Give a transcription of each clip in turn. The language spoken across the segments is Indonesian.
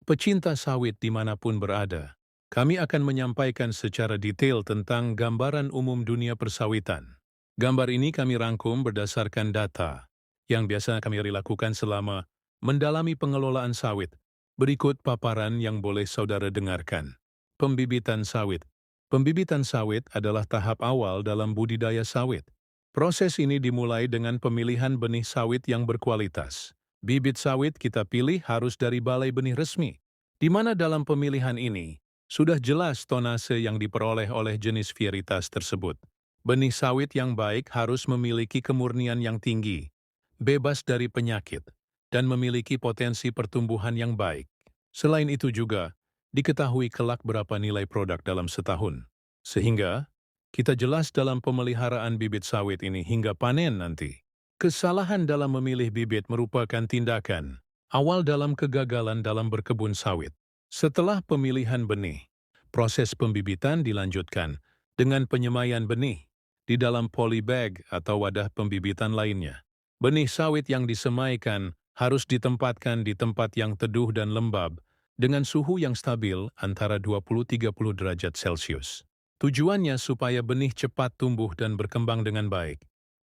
Pecinta sawit dimanapun berada, kami akan menyampaikan secara detail tentang gambaran umum dunia persawitan. Gambar ini kami rangkum berdasarkan data yang biasa kami lakukan selama mendalami pengelolaan sawit. Berikut paparan yang boleh saudara dengarkan. Pembibitan sawit. Pembibitan sawit adalah tahap awal dalam budidaya sawit. Proses ini dimulai dengan pemilihan benih sawit yang berkualitas. Bibit sawit kita pilih harus dari balai benih resmi, di mana dalam pemilihan ini sudah jelas tonase yang diperoleh oleh jenis varietas tersebut. Benih sawit yang baik harus memiliki kemurnian yang tinggi, bebas dari penyakit, dan memiliki potensi pertumbuhan yang baik. Selain itu juga, diketahui kelak berapa nilai produk dalam setahun. Sehingga, kita jelas dalam pemeliharaan bibit sawit ini hingga panen nanti. Kesalahan dalam memilih bibit merupakan tindakan awal dalam kegagalan dalam berkebun sawit. Setelah pemilihan benih, proses pembibitan dilanjutkan dengan penyemaian benih di dalam polybag atau wadah pembibitan lainnya. Benih sawit yang disemaikan harus ditempatkan di tempat yang teduh dan lembab dengan suhu yang stabil antara 20-30 derajat Celcius. Tujuannya supaya benih cepat tumbuh dan berkembang dengan baik.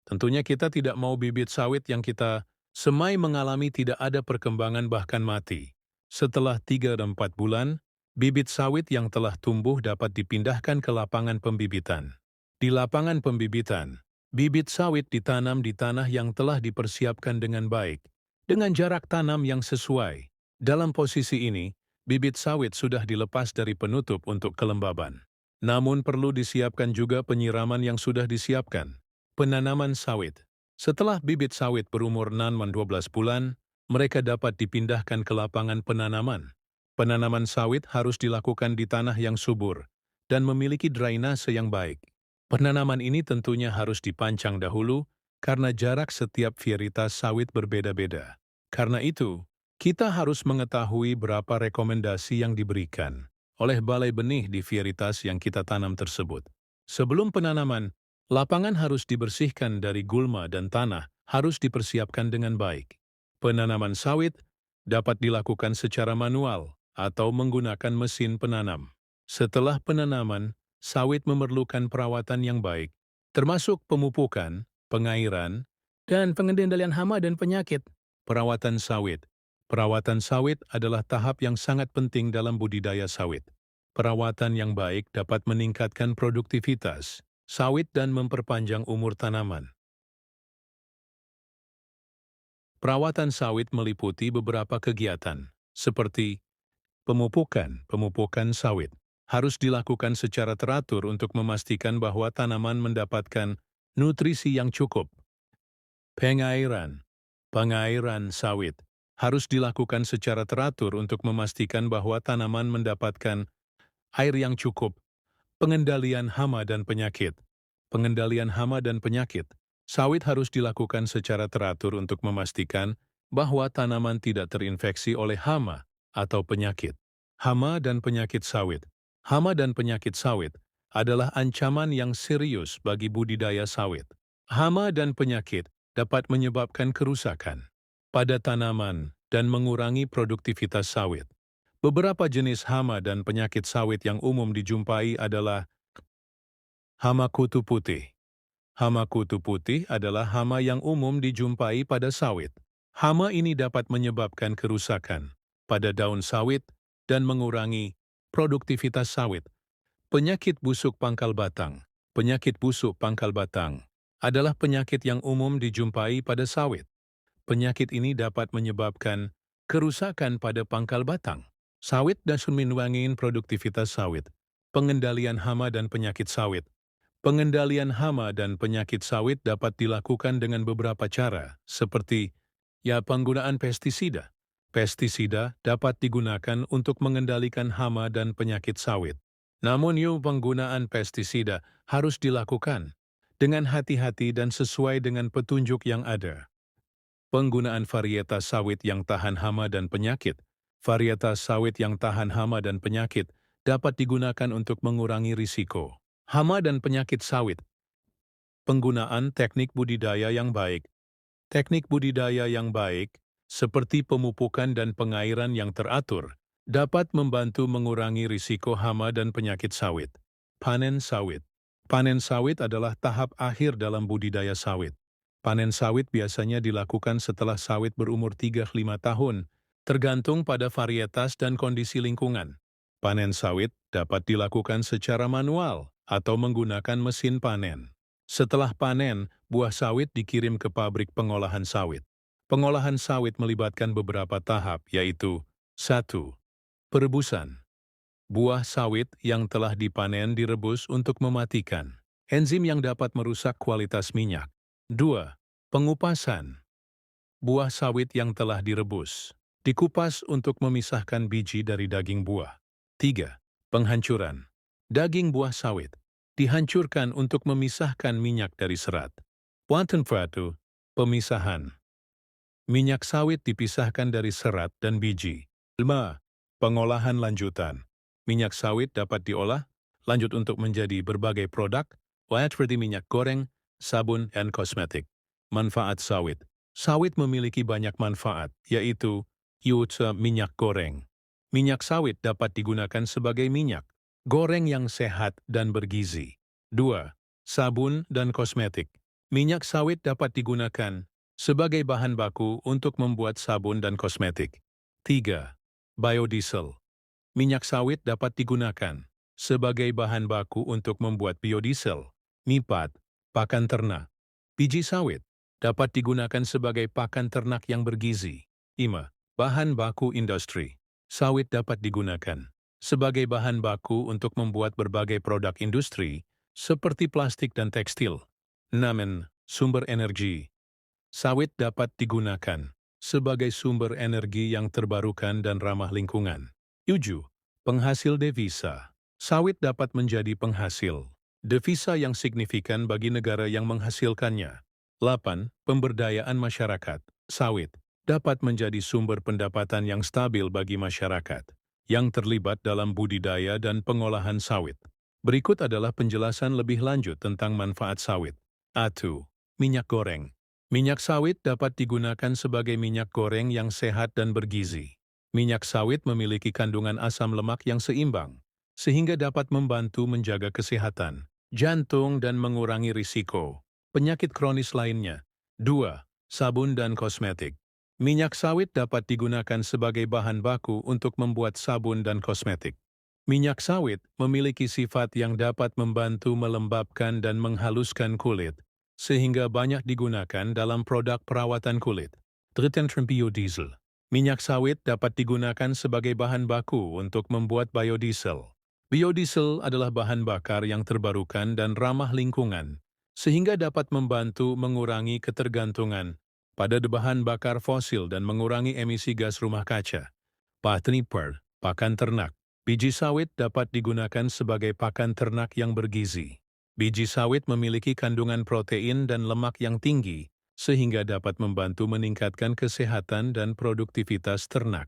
Tentunya kita tidak mau bibit sawit yang kita semai mengalami tidak ada perkembangan bahkan mati. Setelah 3-4 bulan, bibit sawit yang telah tumbuh dapat dipindahkan ke lapangan pembibitan. Di lapangan pembibitan, bibit sawit ditanam di tanah yang telah dipersiapkan dengan baik, dengan jarak tanam yang sesuai. Dalam posisi ini, bibit sawit sudah dilepas dari penutup untuk kelembaban. Namun perlu disiapkan juga penyiraman yang sudah disiapkan. Penanaman sawit. Setelah bibit sawit berumur 6-12 bulan, mereka dapat dipindahkan ke lapangan penanaman. Penanaman sawit harus dilakukan di tanah yang subur dan memiliki drainase yang baik. Penanaman ini tentunya harus dipancang dahulu karena jarak setiap varietas sawit berbeda-beda. Karena itu, kita harus mengetahui berapa rekomendasi yang diberikan oleh balai benih di varietas yang kita tanam tersebut. Sebelum penanaman, lapangan harus dibersihkan dari gulma dan tanah harus dipersiapkan dengan baik. Penanaman sawit dapat dilakukan secara manual atau menggunakan mesin penanam. Setelah penanaman, sawit memerlukan perawatan yang baik, termasuk pemupukan, pengairan, dan pengendalian hama dan penyakit. Perawatan sawit. Perawatan sawit adalah tahap yang sangat penting dalam budidaya sawit. Perawatan yang baik dapat meningkatkan produktivitas sawit dan memperpanjang umur tanaman. Perawatan sawit meliputi beberapa kegiatan, seperti pemupukan sawit. Harus dilakukan secara teratur untuk memastikan bahwa tanaman mendapatkan nutrisi yang cukup. Pengairan. Pengairan sawit harus dilakukan secara teratur untuk memastikan bahwa tanaman mendapatkan air yang cukup. Pengendalian hama dan penyakit. Pengendalian hama dan penyakit. Sawit harus dilakukan secara teratur untuk memastikan bahwa tanaman tidak terinfeksi oleh hama atau penyakit. Hama dan penyakit sawit. Hama dan penyakit sawit adalah ancaman yang serius bagi budidaya sawit. Hama dan penyakit dapat menyebabkan kerusakan pada tanaman dan mengurangi produktivitas sawit. Beberapa jenis hama dan penyakit sawit yang umum dijumpai adalah hama kutu putih. Hama kutu putih adalah hama yang umum dijumpai pada sawit. Hama ini dapat menyebabkan kerusakan pada daun sawit dan mengurangi produktivitas sawit. Penyakit busuk pangkal batang. Penyakit busuk pangkal batang adalah penyakit yang umum dijumpai pada sawit. Penyakit ini dapat menyebabkan kerusakan pada pangkal batang. Sawit dan mengurangi produktivitas sawit. Pengendalian hama dan penyakit sawit. Pengendalian hama dan penyakit sawit dapat dilakukan dengan beberapa cara, seperti penggunaan pestisida. Pestisida dapat digunakan untuk mengendalikan hama dan penyakit sawit. Namun penggunaan pestisida harus dilakukan dengan hati-hati dan sesuai dengan petunjuk yang ada. Penggunaan varietas sawit yang tahan hama dan penyakit. Varietas sawit yang tahan hama dan penyakit dapat digunakan untuk mengurangi risiko hama dan penyakit sawit. Penggunaan teknik budidaya yang baik. Teknik budidaya yang baik, seperti pemupukan dan pengairan yang teratur, dapat membantu mengurangi risiko hama dan penyakit sawit. Panen sawit. Panen sawit adalah tahap akhir dalam budidaya sawit. Panen sawit biasanya dilakukan setelah sawit berumur 3-5 tahun, tergantung pada varietas dan kondisi lingkungan. Panen sawit dapat dilakukan secara manual atau menggunakan mesin panen. Setelah panen, buah sawit dikirim ke pabrik pengolahan sawit. Pengolahan sawit melibatkan beberapa tahap, yaitu 1. Perebusan. Buah sawit yang telah dipanen direbus untuk mematikan enzim yang dapat merusak kualitas minyak. 2. Pengupasan. Buah sawit yang telah direbus dikupas untuk memisahkan biji dari daging buah. 3. Penghancuran. Daging buah sawit dihancurkan untuk memisahkan minyak dari serat. 4. Pemisahan. Minyak sawit dipisahkan dari serat dan biji. 5. Pengolahan lanjutan. Minyak sawit dapat diolah, lanjut untuk menjadi berbagai produk, seperti minyak goreng, sabun, dan kosmetik. Manfaat sawit. Sawit memiliki banyak manfaat, yaitu minyak goreng. Minyak sawit dapat digunakan sebagai minyak goreng yang sehat dan bergizi. 2. Sabun dan kosmetik. Minyak sawit dapat digunakan sebagai bahan baku untuk membuat sabun dan kosmetik. 3. Biodiesel. Minyak sawit dapat digunakan sebagai bahan baku untuk membuat biodiesel. 4. Pakan ternak. Biji sawit dapat digunakan sebagai pakan ternak yang bergizi. 5. Bahan baku industri. Sawit dapat digunakan sebagai bahan baku untuk membuat berbagai produk industri seperti plastik dan tekstil. 6. Sumber energi. Sawit dapat digunakan sebagai sumber energi yang terbarukan dan ramah lingkungan. 7. Penghasil devisa. Sawit dapat menjadi penghasil devisa yang signifikan bagi negara yang menghasilkannya. 8. Pemberdayaan masyarakat. Sawit dapat menjadi sumber pendapatan yang stabil bagi masyarakat yang terlibat dalam budidaya dan pengolahan sawit. Berikut adalah penjelasan lebih lanjut tentang manfaat sawit. 1. Minyak goreng. Minyak sawit dapat digunakan sebagai minyak goreng yang sehat dan bergizi. Minyak sawit memiliki kandungan asam lemak yang seimbang, sehingga dapat membantu menjaga kesehatan jantung dan mengurangi risiko penyakit kronis lainnya. 2. Sabun dan kosmetik. Minyak sawit dapat digunakan sebagai bahan baku untuk membuat sabun dan kosmetik. Minyak sawit memiliki sifat yang dapat membantu melembabkan dan menghaluskan kulit, sehingga banyak digunakan dalam produk perawatan kulit. 3. Biodiesel. Minyak sawit dapat digunakan sebagai bahan baku untuk membuat biodiesel. Biodiesel adalah bahan bakar yang terbarukan dan ramah lingkungan, sehingga dapat membantu mengurangi ketergantungan pada bahan bakar fosil dan mengurangi emisi gas rumah kaca. 4. Pakan ternak. Biji sawit dapat digunakan sebagai pakan ternak yang bergizi. Biji sawit memiliki kandungan protein dan lemak yang tinggi, sehingga dapat membantu meningkatkan kesehatan dan produktivitas ternak.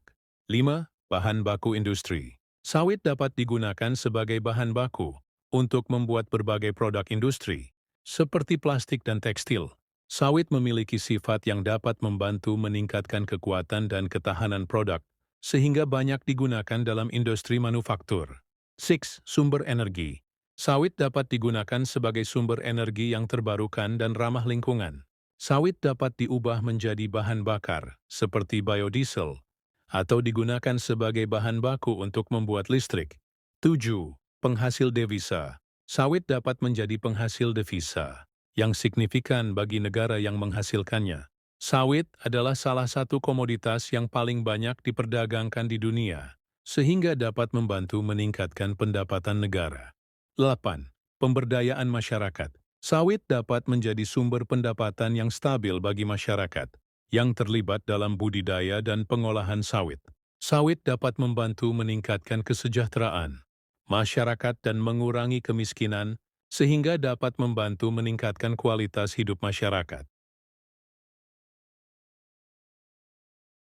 5. Bahan baku industri. Sawit dapat digunakan sebagai bahan baku untuk membuat berbagai produk industri, seperti plastik dan tekstil. Sawit memiliki sifat yang dapat membantu meningkatkan kekuatan dan ketahanan produk, sehingga banyak digunakan dalam industri manufaktur. 6. Sumber energi. Sawit dapat digunakan sebagai sumber energi yang terbarukan dan ramah lingkungan. Sawit dapat diubah menjadi bahan bakar, seperti biodiesel, atau digunakan sebagai bahan baku untuk membuat listrik. 7. Penghasil devisa. Sawit dapat menjadi penghasil devisa yang signifikan bagi negara yang menghasilkannya. Sawit adalah salah satu komoditas yang paling banyak diperdagangkan di dunia, sehingga dapat membantu meningkatkan pendapatan negara. 8. Pemberdayaan masyarakat. Sawit dapat menjadi sumber pendapatan yang stabil bagi masyarakat yang terlibat dalam budidaya dan pengolahan sawit. Sawit dapat membantu meningkatkan kesejahteraan masyarakat dan mengurangi kemiskinan, sehingga dapat membantu meningkatkan kualitas hidup masyarakat.